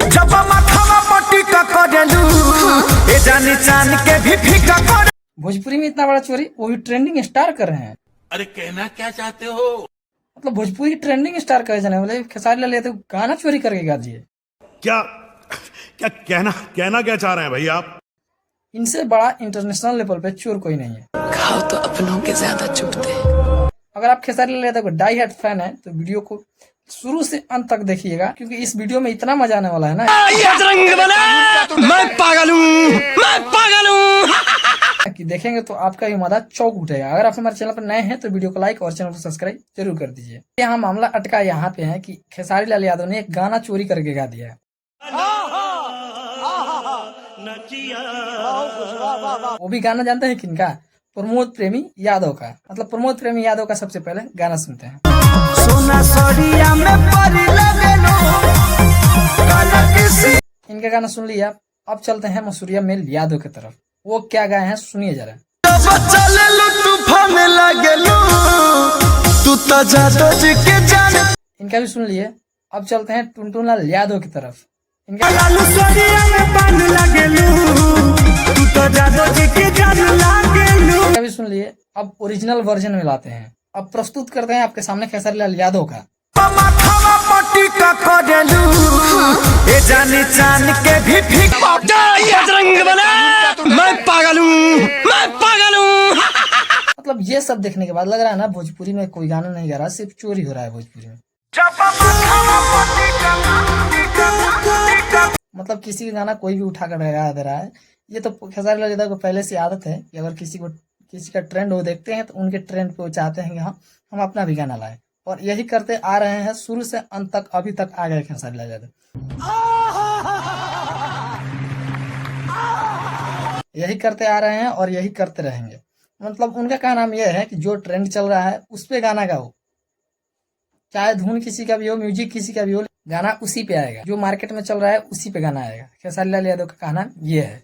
जब माथावा पट्टी का करेलू ए जानी चांद के भी फीका कर। भोजपुरी में इतना बड़ा चोरी, वो भी ट्रेंडिंग स्टार कर रहे हैं। अरे कहना क्या चाहते हो? मतलब भोजपुरी ट्रेंडिंग स्टार करे जाने वाले खेसारी लाल यादव गाना चोरी करके गा दिए। क्या क्या कहना क्या चाह रहे हैं भाई आप? इनसे बड़ा इंटरनेशनल लेवल पे चोर कोई नहीं है। खाओ तो अपनों के ज्यादा चुभते। अगर आप खेसारी लाल यादव का डाई हार्ट फैन है तो वीडियो को शुरू से अंत तक देखिएगा, क्योंकि इस वीडियो में इतना मजा आने वाला है ना। मैं पागल हूँ कि देखेंगे तो आपका भी माथा चौक उठेगा। अगर आप हमारे चैनल पर नए हैं तो वीडियो को लाइक और चैनल को सब्सक्राइब जरूर कर दीजिए। यहाँ मामला अटका यहाँ पे है कि खेसारी लाल यादव ने एक गाना चोरी करके गा दिया है। वो भी गाना जानते हैं किनका? प्रमोद प्रेमी यादव का। मतलब प्रमोद प्रेमी यादव का सबसे पहले गाना सुनते हैं। सोना सड़िया में परी लगेलो काला किसी। इनका गाना सुन लिया, अब चलते हैं मसूरिया मेल यादव की तरफ। वो क्या गाए हैं सुनिए जरा। इनका भी सुन लिए, अब चलते हैं टुनटुन लाल यादव की तरफ। इनका भी सुन लिए, अब ओरिजिनल वर्जन में लाते हैं। अब प्रस्तुत करते हैं आपके सामने खेसारी लाल यादव का। मैं पागल हूँ मतलब ये सब देखने के बाद लग रहा है ना भोजपुरी में कोई गाना नहीं गा रहा, सिर्फ चोरी हो रहा है भोजपुरी में। मतलब किसी का गाना कोई भी उठा कर गा दे रहा है। ये तो खेसारी लाल यादव को पहले से आदत है कि अगर किसी का ट्रेंड वो देखते हैं तो उनके ट्रेंड पे वो चाहते हैं कि हम अपना भी गाना लाए, और यही करते आ रहे हैं शुरू से अंत तक, अभी तक आ गए खेसारी लाल यादव। यही करते आ रहे हैं और यही करते रहेंगे। मतलब उनका क्या नाम यह है कि जो ट्रेंड चल रहा है उस पे गाना गाओ, चाहे धुन किसी का भी हो, म्यूजिक किसी का भी हो, गाना उसी पे आएगा। जो मार्केट में चल रहा है उसी पे गाना आएगा। खेसारी लाल यादव का कहना ये है।